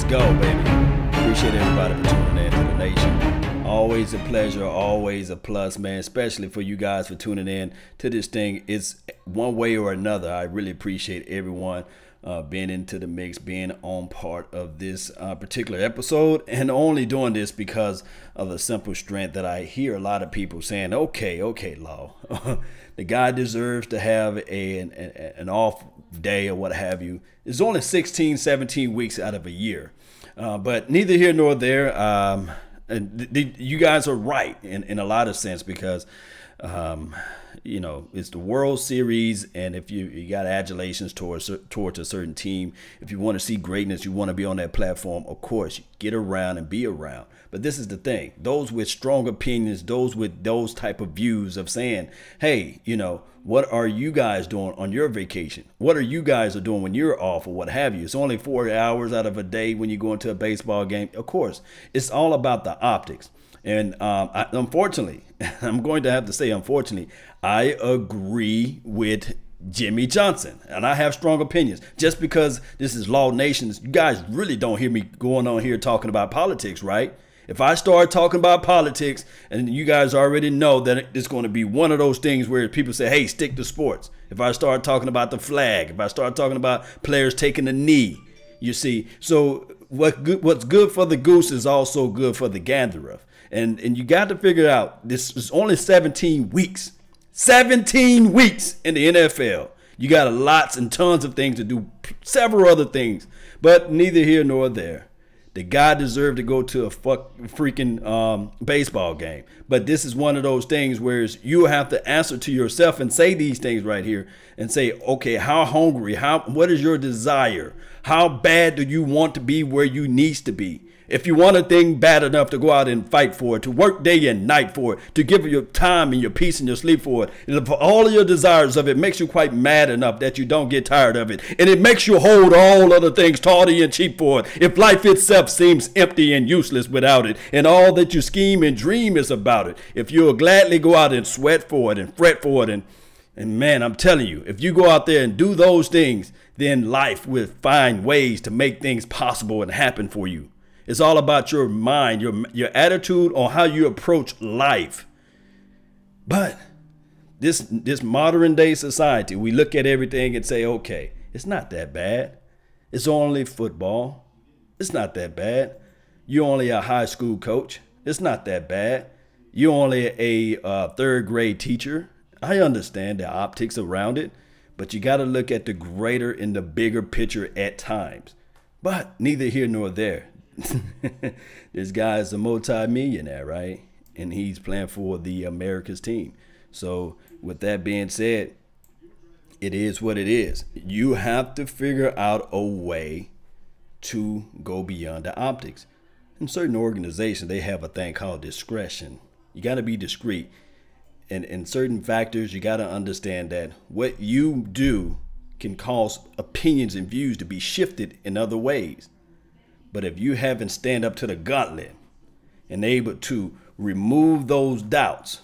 Let's go, baby. Appreciate everybody for tuning in to the nation. Always a pleasure, always a plus, man, especially for you guys for tuning in to this thing. It's one way or another. I really appreciate everyone being into the mix, being on part of this particular episode, and only doing this because of the simple strength that I hear a lot of people saying, okay, Law, the guy deserves to have an off day or what have you. It's only 16, 17 weeks out of a year. But neither here nor there. You guys are right in a lot of sense because, you know, it's the World Series, and if you got adulations towards a certain team, if you want to see greatness, you want to be on that platform, of course, you get around and be around. But this is the thing. Those with strong opinions, those with those type of views of saying, hey, you know, what are you guys doing on your vacation? What are you guys doing when you're off or what have you? It's only 4 hours out of a day when you go into a baseball game. Of course, it's all about the optics. And unfortunately, I'm going to have to say, unfortunately, I agree with Jimmy Johnson, and I have strong opinions. Just because this is Law Nations, you guys really don't hear me going on here talking about politics, right? If I start talking about politics, and you guys already know that it's going to be one of those things where people say, hey, stick to sports. If I start talking about the flag, if I start talking about players taking a knee, you see. So what's good for the goose is also good for the gander. And you got to figure out, this is only 17 weeks. 17 weeks in the NFL. You got lots and tons of things to do, several other things. But neither here nor there. The guy deserved to go to a freaking baseball game. But this is one of those things where you have to answer to yourself and say these things right here and say, okay, how hungry, what is your desire? How bad do you want to be where you need to be? If you want a thing bad enough to go out and fight for it, to work day and night for it, to give your time and your peace and your sleep for it, and for all of your desires of it, makes you quite mad enough that you don't get tired of it. And it makes you hold all other things tawdry and cheap for it. If life itself seems empty and useless without it, and all that you scheme and dream is about it, if you'll gladly go out and sweat for it and fret for it, and man, I'm telling you, if you go out there and do those things, then life will find ways to make things possible and happen for you. It's all about your mind, your attitude on how you approach life. But this modern day society, we look at everything and say, okay, it's not that bad. It's only football. It's not that bad. You're only a high school coach. It's not that bad. You're only a third grade teacher. I understand the optics around it, but you got to look at the greater and the bigger picture at times. But neither here nor there. This guy is a multi-millionaire, right? And he's playing for the America's team. So with that being said, it is what it is. You have to figure out a way to go beyond the optics. In certain organizations, they have a thing called discretion. You got to be discreet. And in certain factors, you got to understand that what you do can cause opinions and views to be shifted in other ways. But if you haven't stand up to the gauntlet and able to remove those doubts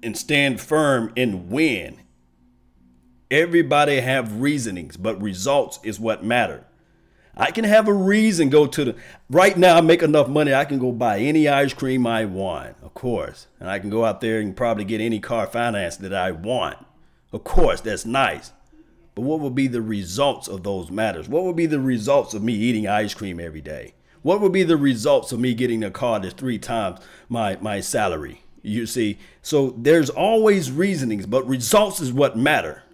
and stand firm and win, everybody have reasonings, but results is what matter. I can have a reason right now I make enough money, I can go buy any ice cream I want, of course. And I can go out there and probably get any car finance that I want. Of course, that's nice. But what will be the results of those matters? What will be the results of me eating ice cream every day? What will be the results of me getting a car that's 3 times my salary? You see, so there's always reasonings, but results is what matter.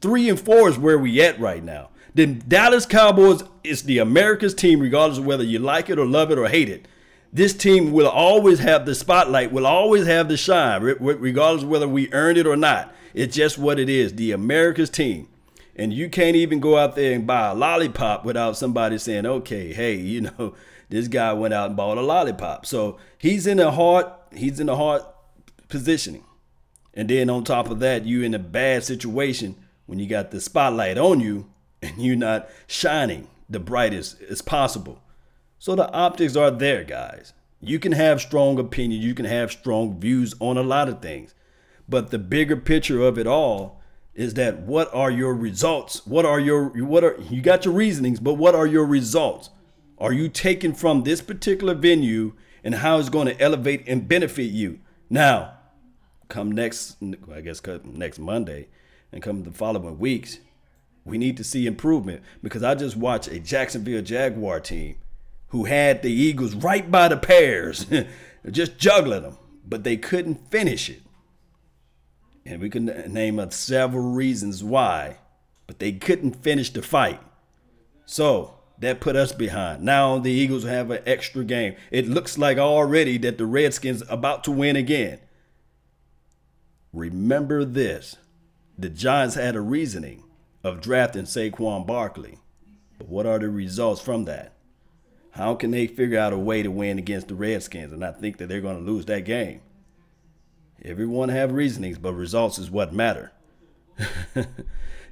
3 and 4 is where we at right now. The Dallas Cowboys is the America's team, regardless of whether you like it or love it or hate it. This team will always have the spotlight, will always have the shine, regardless of whether we earned it or not. It's just what it is, the America's team. And you can't even go out there and buy a lollipop without somebody saying, okay, hey, you know, this guy went out and bought a lollipop. So he's in a hard positioning. And then on top of that, you in a bad situation when you got the spotlight on you and you're not shining the brightest as possible. So the optics are there, guys. You can have strong opinions. You can have strong views on a lot of things. But the bigger picture of it all is that what are your results? You got your reasonings, but what are your results? are you taking from this particular venue and how it's going to elevate and benefit you? Now, come next Monday and come the following weeks, we need to see improvement, because I just watched a Jacksonville Jaguar team who had the Eagles right by the pears, just juggling them, but they couldn't finish it. And we can name several reasons why, but they couldn't finish the fight. So that put us behind. Now the Eagles have an extra game. It looks like already that the Redskins are about to win again. Remember this. The Giants had a reasoning of drafting Saquon Barkley. But what are the results from that? How can they figure out a way to win against the Redskins and not think that they're going to lose that game? Everyone have reasonings, but results is what matter.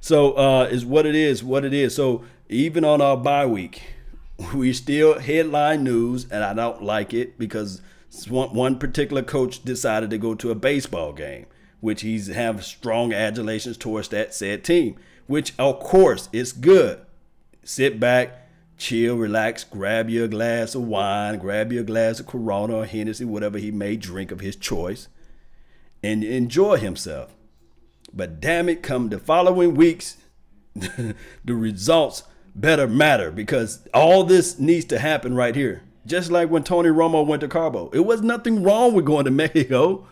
So is what it is. So even on our bye week, we still headline news, and I don't like it because one particular coach decided to go to a baseball game, which he's have strong adulations towards that said team, which of course is good. Sit back, chill, relax, grab you a glass of wine, grab you a glass of Corona or Hennessy, whatever he may drink of his choice, and enjoy himself. But damn it, come the following weeks, the results better matter, because all this needs to happen right here. Just like when Tony Romo went to Cabo. It was nothing wrong with going to Mexico.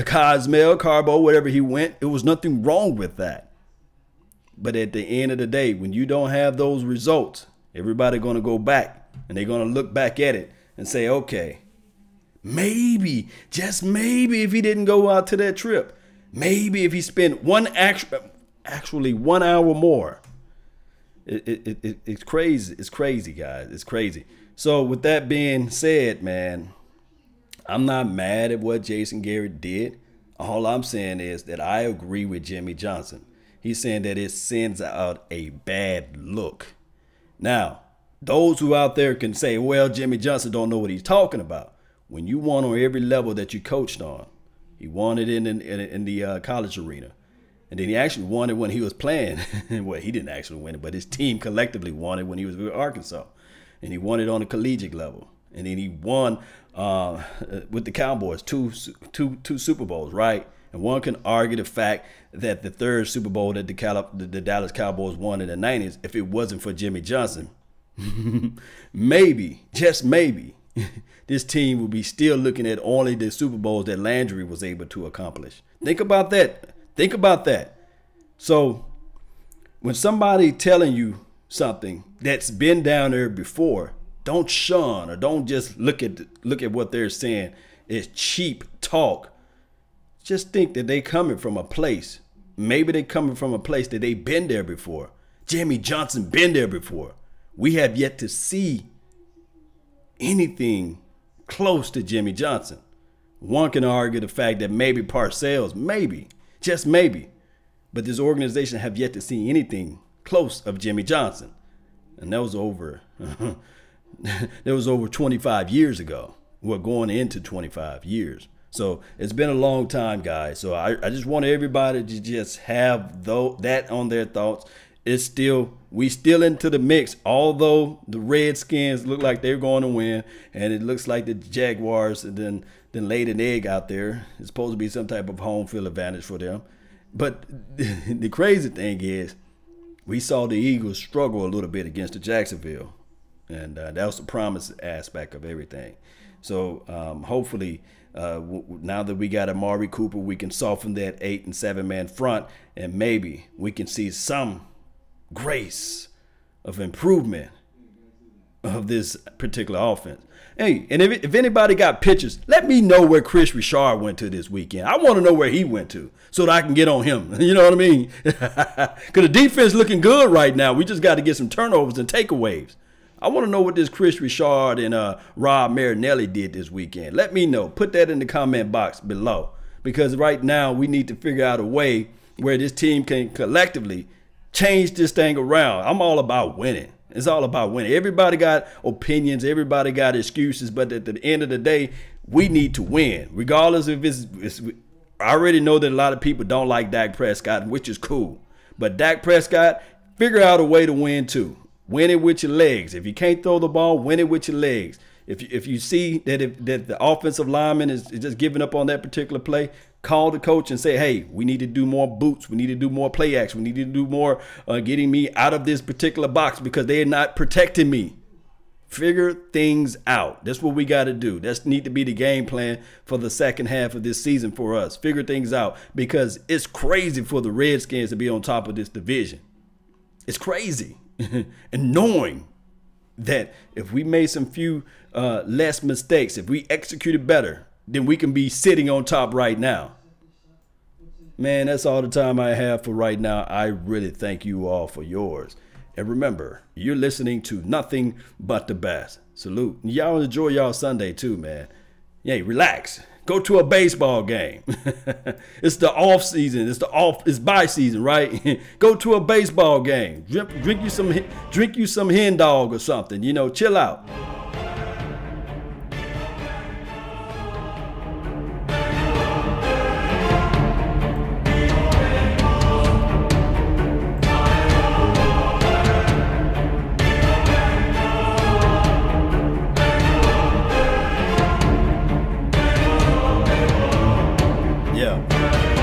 Cozumel, Cabo, wherever he went, it was nothing wrong with that. But at the end of the day, when you don't have those results, everybody going to go back and they're going to look back at it and say, okay, maybe, just maybe if he didn't go out to that trip, maybe if he spent actually 1 hour more. It's crazy. It's crazy, guys. It's crazy. So with that being said, man, I'm not mad at what Jason Garrett did. All I'm saying is that I agree with Jimmy Johnson. He's saying that it sends out a bad look. Now, those who out there can say, well, Jimmy Johnson don't know what he's talking about. When you won on every level that you coached on, he won it in the college arena. And then he actually won it when he was playing. Well, he didn't actually win it, but his team collectively won it when he was with Arkansas. And he won it on a collegiate level. And then he won with the Cowboys two Super Bowls, right? And one can argue the fact that the third Super Bowl that the Dallas Cowboys won in the 90s, if it wasn't for Jimmy Johnson, maybe, just maybe, this team would be still looking at only the Super Bowls that Landry was able to accomplish. Think about that. Think about that. So when somebody telling you something that's been down there before, don't shun or don't just look at what they're saying. It's cheap talk. Just think that they coming from a place. Maybe they coming from a place that they've been there before. Jimmy Johnson been there before. We have yet to see anything close to Jimmy Johnson. One can argue the fact that maybe Parcells, maybe, just maybe, but this organization have yet to see anything close of Jimmy Johnson. And that was over, that was over 25 years ago. We're going into 25 years. So it's been a long time, guys. So I just want everybody to just have that on their thoughts. We still into the mix, although the Redskins look like they're going to win, and it looks like the Jaguars then laid an egg out there. It's supposed to be some type of home field advantage for them. But the crazy thing is, we saw the Eagles struggle a little bit against the Jacksonville, and that was the promise aspect of everything. So hopefully, now that we got Amari Cooper, we can soften that 8- and 7-man front, and maybe we can see some grace of improvement of this particular offense. Hey, and if anybody got pictures, let me know where Chris Richard went to this weekend. I want to know where he went to so that I can get on him. You know what I mean? Because the defense looking good right now. We just got to get some turnovers and takeaways. I want to know what this Chris Richard and Rob Marinelli did this weekend. Let me know. Put that in the comment box below. Because right now we need to figure out a way where this team can collectively change this thing around. I'm all about winning. It's all about winning. Everybody got opinions. Everybody got excuses. But at the end of the day, we need to win. Regardless if it's I already know that a lot of people don't like Dak Prescott, which is cool. But Dak Prescott, figure out a way to win too. Win it with your legs. If you can't throw the ball, win it with your legs. If you see that that the offensive lineman is just giving up on that particular play, call the coach and say, hey, we need to do more boots. We need to do more play action. We need to do more getting me out of this particular box because they are not protecting me. Figure things out. That's what we got to do. That's need to be the game plan for the second half of this season for us. Figure things out because it's crazy for the Redskins to be on top of this division. It's crazy. And knowing that if we made some few less mistakes, if we executed better, then we can be sitting on top right now. Man, that's all the time I have for right now. I really thank you all for yours. And remember, you're listening to nothing but the best. Salute. Y'all enjoy y'all Sunday too, man. Yeah, relax. Go to a baseball game. It's the off season. It's bye season, right? Go to a baseball game. Drink you some hen dog or something. You know, chill out. Yeah.